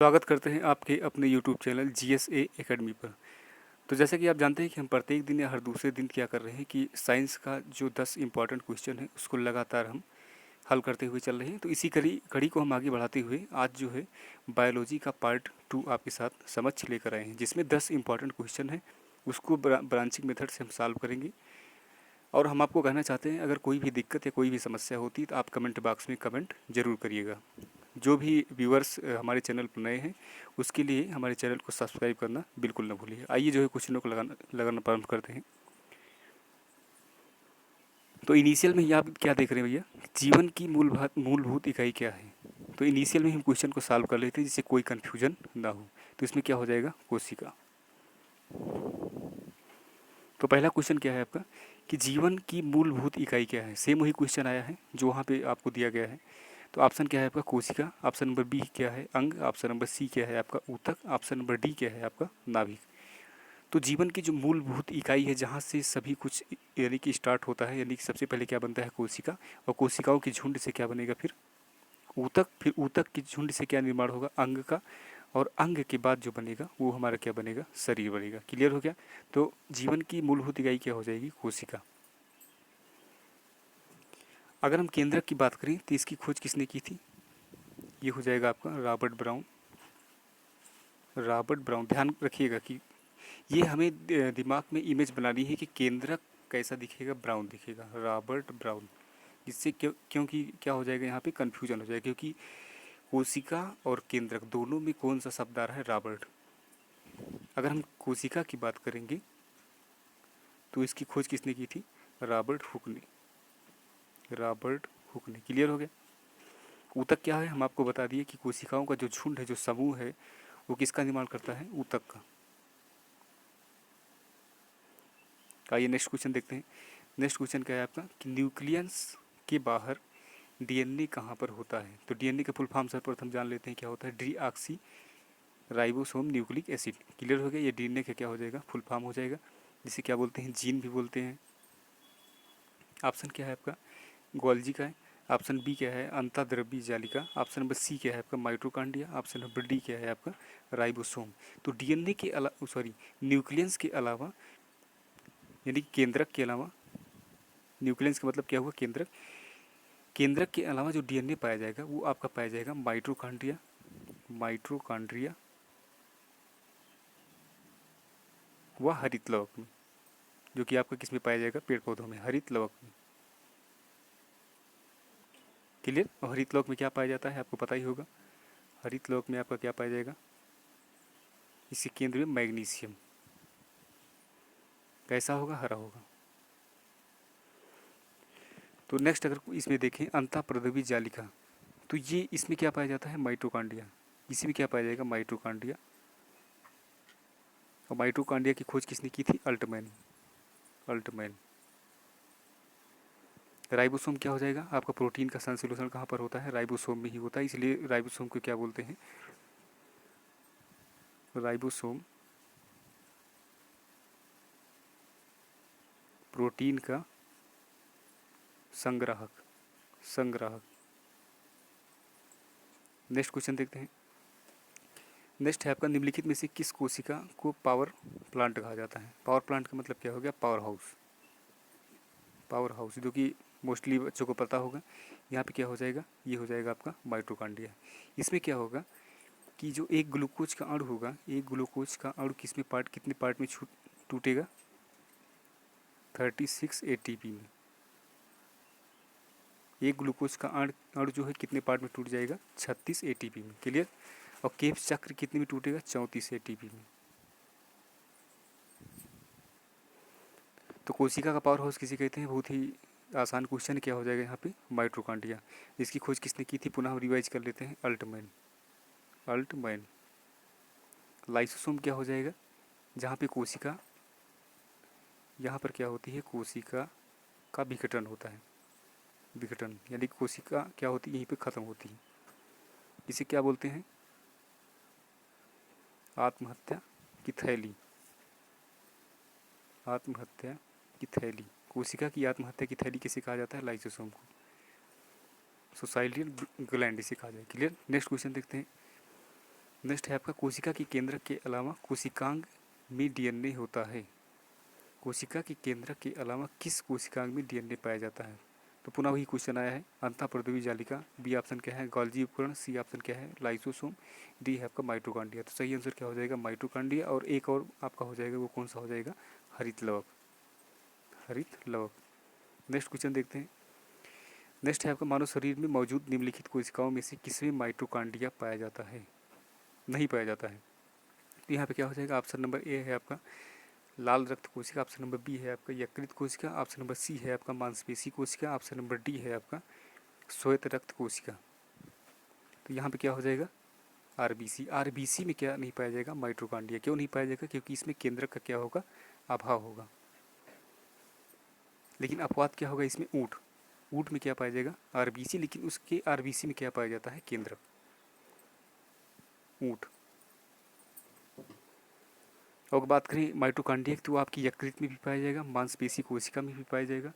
स्वागत करते हैं आपके अपने YouTube चैनल GSA एकेडमी पर। तो जैसा कि आप जानते हैं कि हम प्रत्येक दिन या हर दूसरे दिन क्या कर रहे हैं कि साइंस का जो 10 इम्पॉर्टेंट क्वेश्चन है उसको लगातार हम हल करते हुए चल रहे हैं। तो इसी कड़ी को हम आगे बढ़ाते हुए आज जो है बायोलॉजी का पार्ट 2 आपके साथ समक्ष लेकर आए हैं, जिसमें 10 इम्पॉर्टेंट क्वेश्चन है उसको ब्रांचिंग मेथड से हम सॉल्व करेंगे। और हम आपको कहना चाहते हैं, अगर कोई भी दिक्कत या कोई भी समस्या होती है तो आप कमेंट बॉक्स में कमेंट ज़रूर करिएगा। जो भी व्यूअर्स हमारे चैनल पर नए हैं उसके लिए हमारे चैनल को सब्सक्राइब करना बिल्कुल ना भूलिए। आइए जो है क्वेश्चनों को लगाना प्रारंभ करते हैं। तो इनिशियल में ही आप क्या देख रहे हैं भैया, जीवन की मूलभूत इकाई क्या है। तो इनिशियल में हम क्वेश्चन को सॉल्व कर लेते हैं जिससे कोई कन्फ्यूजन ना हो। तो इसमें क्या हो जाएगा, कोशिका। तो पहला क्वेश्चन क्या है आपका कि जीवन की मूलभूत इकाई क्या है। सेम वही क्वेश्चन आया है जो वहाँ पे आपको दिया गया है। तो ऑप्शन क्या है आपका, कोशिका। ऑप्शन नंबर बी क्या है, अंग। ऑप्शन नंबर सी क्या है आपका, ऊतक। ऑप्शन नंबर डी क्या है आपका, नाभिक। तो जीवन की जो मूलभूत इकाई है जहाँ से सभी कुछ यानी कि स्टार्ट होता है, यानी कि सबसे पहले क्या बनता है, कोशिका। और कोशिकाओं के झुंड से क्या बनेगा फिर, ऊतक। फिर ऊतक के झुंड से क्या निर्माण होगा, अंग का। और अंग के बाद जो बनेगा वो हमारा क्या बनेगा, शरीर बनेगा। क्लियर हो गया। तो जीवन की मूलभूत इकाई क्या हो जाएगी, कोशिका। अगर हम केंद्रक की बात करें तो इसकी खोज किसने की थी, ये हो जाएगा आपका रॉबर्ट ब्राउन। रॉबर्ट ब्राउन, ध्यान रखिएगा कि ये हमें दिमाग में इमेज बनानी है कि केंद्रक कैसा दिखेगा, ब्राउन दिखेगा, रॉबर्ट ब्राउन। इससे क्योंकि क्या हो जाएगा यहाँ पे कन्फ्यूजन हो जाएगा, क्योंकि कोशिका और केंद्रक दोनों में कौन सा शब्द आ रहा है, रॉबर्ट। अगर हम कोशिका की बात करेंगे तो इसकी खोज किसने की थी, रॉबर्ट हुक ने। रॉबर्ट हुक ने। क्लियर हो गया। ऊतक क्या है, हम आपको बता दिए कि कोशिकाओं का जो झुंड है, जो समूह है, वो किसका निर्माण करता है, ऊतक का। आइए नेक्स्ट क्वेश्चन देखते हैं। नेक्स्ट क्वेश्चन क्या है आपका कि न्यूक्लियस के बाहर डीएनए कहाँ पर होता है। तो डीएनए का फुल फॉर्म सर्वप्रथम जान लेते हैं, क्या होता है, deoxy ribosome nucleic acid. Clear हो गया। ये डीएनए का क्या हो जाएगा, फुल फॉर्म हो जाएगा, जिसे क्या बोलते हैं, जीन भी बोलते हैं। ऑप्शन क्या है आपका, गोल्जी का है। ऑप्शन बी क्या है, अंतःद्रव्यी जालिका। ऑप्शन नंबर सी क्या है आपका, माइटोकॉन्ड्रिया। ऑप्शन नंबर डी क्या है आपका, राइबोसोम। तो डीएनए के अलावा, सॉरी, न्यूक्लियस के अलावा यानी केंद्रक के अलावा, न्यूक्लियस का मतलब क्या हुआ, केंद्रक। केंद्रक के अलावा जो डीएनए पाया जाएगा वो आपका पाया जाएगा माइटोकॉन्ड्रिया। माइटोकॉन्ड्रिया व हरित लवक में, जो कि आपका किस में पाया जाएगा, पेड़ पौधों में, हरित लवक में। क्लियर। और हरित लवक में क्या पाया जाता है आपको पता ही होगा। हरित लवक में आपका क्या पाया जाएगा, इसके केंद्र में मैग्नीशियम। कैसा होगा, हरा होगा। तो नेक्स्ट अगर इसमें देखें अंतःप्रद्रवी जालिका, तो ये इसमें क्या पाया जाता है, माइटोकॉन्ड्रिया। इसी में क्या पाया जाएगा, माइटोकॉन्ड्रिया। और माइटोकॉन्ड्रिया की खोज किसने की थी, अल्टमैन। अल्टमैन। राइबोसोम क्या हो जाएगा आपका, प्रोटीन का संश्लेषण कहाँ पर होता है, राइबोसोम में ही होता है, इसलिए राइबोसोम को क्या बोलते हैं, राइबोसोम प्रोटीन का संग्राहक। संग्राहक। नेक्स्ट क्वेश्चन देखते हैं। नेक्स्ट है आपका, निम्नलिखित में से किस कोशिका को पावर प्लांट कहा जाता है। पावर प्लांट का मतलब क्या हो गया, पावर हाउस। पावर हाउस, जो कि मोस्टली बच्चों को पता होगा। यहाँ पे क्या हो जाएगा, ये हो जाएगा आपका माइटोकॉन्ड्रिया। इसमें क्या होगा कि जो एक ग्लूकोज का अणु होगा, एक ग्लूकोज का अणु किस में पार्ट, कितने पार्ट में टूटेगा, 36 एटीपी में। एक ग्लूकोज का अणु जो है कितने पार्ट में टूट जाएगा, 36 एटीपी में। क्लियर। और केप्स चक्र कितने में टूटेगा, 34 एटीपी में। तो कोशिका का पावर हाउस किसे कहते हैं, बहुत ही आसान क्वेश्चन। क्या हो जाएगा यहाँ पे, माइटोकॉन्ड्रिया। इसकी खोज किसने की थी, पुनः हम रिवाइज कर लेते हैं, अल्टमैन। अल्टमैन। लाइसोसोम क्या हो जाएगा, जहाँ पे कोशिका, यहाँ पर क्या होती है, कोशिका का विघटन होता है। विघटन यानी कोशिका क्या होती है, यहीं पे ख़त्म होती है। इसे क्या बोलते हैं, आत्महत्या की थैली। आत्महत्या की थैली। कोशिका की आत्महत्या की थैली किसे कहा जाता है, लाइसोसोम को। सुसाइडियल ग्लैंड इसे कहा जाए। क्लियर। नेक्स्ट क्वेश्चन देखते हैं। नेक्स्ट है आपका कोशिका की केंद्रक के अलावा कोशिकांग में डीएनए होता है। कोशिका की केंद्रक के अलावा किस कोशिकांग में डीएनए पाया जाता है? तो पुनः वही क्वेश्चन आया है, अंतःपर्दवी जालिका, बी ऑप्शन क्या है गोल्जी उपकरण, सी ऑप्शन क्या है लाइसोसोम, डी है आपका माइटोकॉन्ड्रिया। तो सही आंसर क्या हो जाएगा माइटोकॉन्ड्रिया। और एक और आपका हो जाएगा, वो कौन सा हो जाएगा हरित लवक, हरित लवक। नेक्स्ट क्वेश्चन देखते हैं। नेक्स्ट है आपका मानव शरीर में मौजूद निम्नलिखित कोशिकाओं में से किसमें माइटोकॉन्ड्रिया पाया जाता है? नहीं पाया जाता है। तो यहाँ पे क्या हो जाएगा, ऑप्शन नंबर ए है आपका लाल रक्त कोशिका, ऑप्शन नंबर बी है आपका यकृत कोशिका, ऑप्शन नंबर सी है आपका मांसपेशी कोशिका, ऑप्शन नंबर डी है आपका श्वेत रक्त कोशिका। तो यहाँ पे क्या हो जाएगा आरबीसी। आरबीसी में क्या नहीं पाया जाएगा माइटोकॉन्ड्रिया। क्यों नहीं पाया जाएगा? क्योंकि इसमें केंद्रक का क्या होगा अभाव होगा। लेकिन अपवाद क्या होगा इसमें ऊँट, ऊँट में क्या पाया जाएगा आरबीसी, लेकिन उसके आरबीसी में क्या पाया जाता है केंद्रक ऊँट। और बात करें माइटोकॉन्ड्रिया तो आपकी यकृत में भी पाया जाएगा, मांसपेशी कोशिका में भी पाया जाएगा,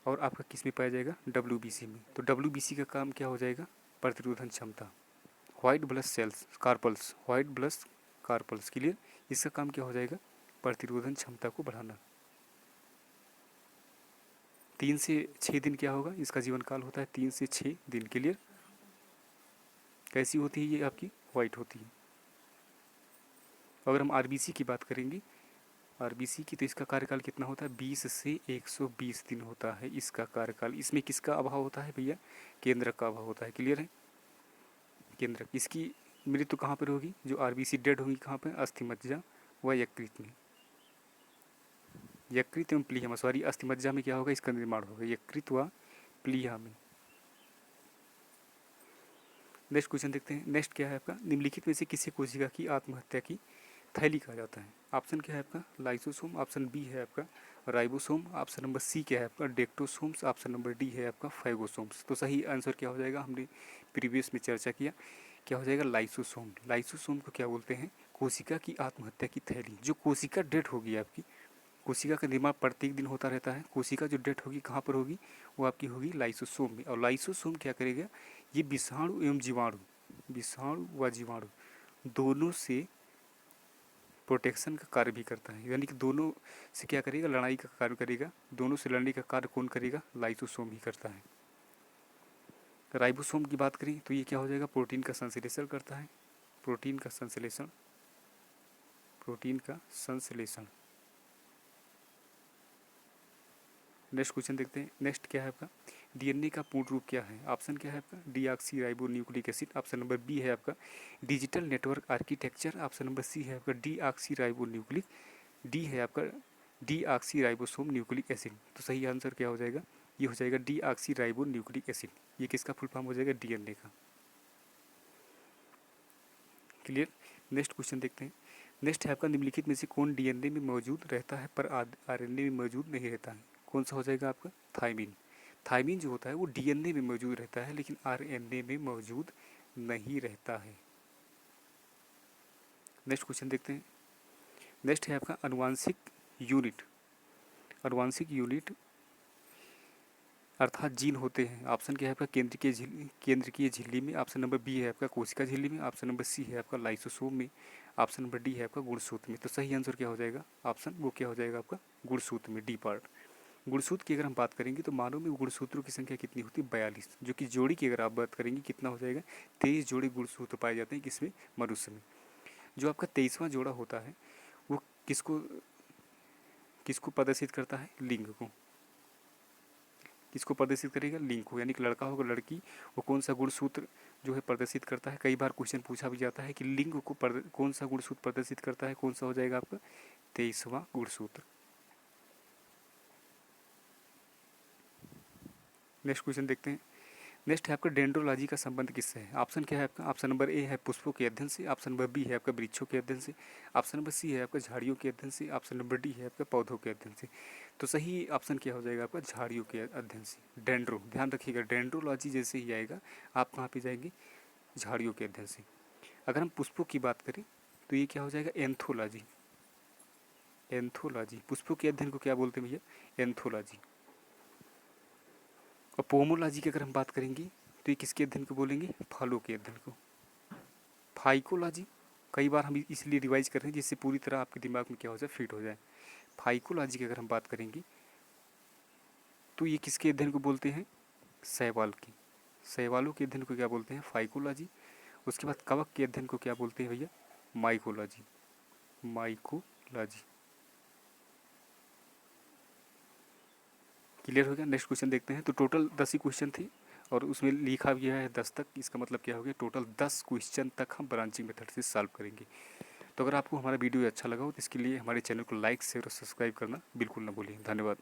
और आपका किस में पाया जाएगा डब्ल्यूबीसी में। तो डब्ल्यूबीसी का काम क्या हो जाएगा प्रतिरोधन क्षमता, white blood cells corpuscles, white blood corpuscles clear, इसका काम क्या हो जाएगा प्रतिरोधन क्षमता को बढ़ाना। 3 से 6 दिन क्या होगा इसका जीवन काल होता है, 3 से 6 दिन क्लियर। कैसी होती है ये आपकी वाइट होती है। अगर हम आरबीसी की बात करेंगे, आरबीसी की, तो इसका कार्यकाल कितना होता है 20 से 120 दिन होता है इसका कार्यकाल। इसमें किसका अभाव होता है भैया केंद्रक का अभाव होता है क्लियर है। केंद्रक इसकी मृत्यु कहाँ पर होगी, जो आरबीसी डेड होगी कहाँ पर अस्थिमज्जा व यकृत में, यकृत एवं प्लीहा में, सॉरी अस्थिमज्जा में क्या होगा इसका निर्माण होगा यकृत व प्लीहा में। नेक्स्ट क्वेश्चन देखते हैं। नेक्स्ट क्या है आपका निम्नलिखित में से किसी कोशिका की आत्महत्या की थैली कहा जाता है? ऑप्शन क्या है आपका लाइसोसोम, ऑप्शन बी है आपका राइबोसोम, ऑप्शन नंबर सी क्या है आपका डेक्टोसोम्स, ऑप्शन नंबर डी है आपका फाइगोसोम्स। तो सही आंसर क्या हो जाएगा, हमने प्रीवियस में चर्चा किया, क्या हो जाएगा लाइसोसोम। लाइसोसोम को क्या बोलते हैं कोशिका की आत्महत्या की थैली। जो कोशिका डेड होगी आपकी, कोशिका का निर्माण प्रत्येक दिन होता रहता है, कोशिका जो डेड होगी कहाँ पर होगी वो आपकी होगी लाइसोसोम में। और लाइसोसोम क्या करेगा, ये विषाणु एवं जीवाणु, विषाणु व जीवाणु दोनों से प्रोटेक्शन का कार्य भी करता है, यानी कि दोनों से क्या करेगा लड़ाई का कार्य करेगा। दोनों से लड़ने का कार्य कौन करेगा लाइसोसोम ही करता है। राइबोसोम की बात करें तो ये क्या हो जाएगा प्रोटीन का संश्लेषण करता है, प्रोटीन का संश्लेषण, प्रोटीन का संश्लेषण। नेक्स्ट क्वेश्चन देखते हैं। नेक्स्ट क्या है आपका डीएनए का पूर्ण रूप क्या है? ऑप्शन क्या है आपका deoxyribonucleic acid, option number B है आपका digital network architecture, option number C है आपका डीऑक्सी राइबो न्यूक्लिक, डी है आपका डीऑक्सी राइबोसोम न्यूक्लिक एसिड। तो सही आंसर क्या हो जाएगा, ये हो जाएगा डीऑक्सी राइबो न्यूक्लिक एसिड। ये किसका फुल फॉर्म हो जाएगा डीएनए का क्लियर। नेक्स्ट क्वेश्चन देखते हैं। नेक्स्ट है आपका निम्नलिखित में से कौन डीएनए में मौजूद रहता है पर आरएनए में मौजूद नहीं रहता है? कौन सा हो जाएगा आपका थायमिन। थायमिन जो होता है वो डीएनए में मौजूद रहता है लेकिन आरएनए में मौजूद नहीं रहता है। नेक्स्ट क्वेश्चन देखते हैं। नेक्स्ट है आपका अनुवांशिक यूनिट, अनुवांशिक यूनिट अर्थात जीन होते हैं। ऑप्शन क्या है आपका केंद्रीय झिल्ली में, ऑप्शन नंबर बी है आपका कोशिका झिल्ली में, ऑप्शन नंबर सी है आपका लाइसोसोम में, ऑप्शन नंबर डी है आपका गुणसूत्र में। तो सही आंसर क्या हो जाएगा ऑप्शन वो क्या हो जाएगा आपका गुणसूत्र में, डी पार्ट। गुणसूत्र की अगर हम बात करेंगे तो मानव में गुणसूत्रों की संख्या कितनी होती है 42, जो कि जोड़ी की अगर आप बात करेंगे कितना हो जाएगा 23 जोड़े गुणसूत्र पाए जाते हैं किसमें मनुष्य में। जो आपका 23वां जोड़ा होता है वो किसको किसको प्रदर्शित करता है लिंग को, किसको प्रदर्शित करेगा लिंग को, यानी कि लड़का होगा लड़की वो कौन सा गुणसूत्र जो है प्रदर्शित करता है। कई बार क्वेश्चन पूछा भी जाता है कि लिंग को कौन सा गुणसूत्र प्रदर्शित करता है, कौन सा हो जाएगा आपका 23वां गुणसूत्र। नेक्स्ट क्वेश्चन देखते हैं। नेक्स्ट है आपका डेंड्रोलॉजी का संबंध किससे है? ऑप्शन क्या है आपका ऑप्शन नंबर ए है पुष्पों के अध्ययन से, ऑप्शन नंबर बी है आपका वृक्षों के अध्ययन से, ऑप्शन नंबर सी है आपका झाड़ियों के अध्ययन से, ऑप्शन नंबर डी है आपका पौधों के अध्ययन से। तो सही ऑप्शन क्या हो जाएगा आपका झाड़ियों के अध्ययन से। डेंड्रो ध्यान रखिएगा डेंड्रोलॉजी जैसे ही आएगा आप कहाँ पे जाएंगे झाड़ियों के अध्ययन से। अगर हम पुष्पों की बात करें तो ये क्या हो जाएगा एंथोलॉजी, एंथोलॉजी पुष्पों के अध्ययन को क्या बोलते हैं भैया एंथोलॉजी। और पोमोलॉजी की अगर हम बात करेंगे तो ये किसके अध्ययन को बोलेंगे फलों के अध्ययन को। फाइकोलॉजी कई बार हम इसलिए रिवाइज कर रहे हैं जिससे पूरी तरह आपके दिमाग में क्या हो जाए, फिट हो जाए। फाइकोलॉजी की अगर हम बात करेंगे तो ये किसके अध्ययन को बोलते हैं, शैवाल की, शैवालों के अध्ययन को क्या बोलते हैं, फाइकोलॉजी। उसके बाद कवक के अध्ययन को क्या बोलते हैं भैया, माइकोलॉजी, माइकोलॉजी। क्लियर हो गया। नेक्स्ट क्वेश्चन देखते हैं। तो टोटल 10 ही क्वेश्चन थे और उसमें लिखा भी है 10 तक। इसका मतलब क्या हो गया, टोटल 10 क्वेश्चन तक हम ब्रांचिंग मेथड से सॉल्व करेंगे। तो अगर आपको हमारा वीडियो अच्छा लगा हो तो इसके लिए हमारे चैनल को लाइक शेयर और सब्सक्राइब करना बिल्कुल ना भूलिए। धन्यवाद।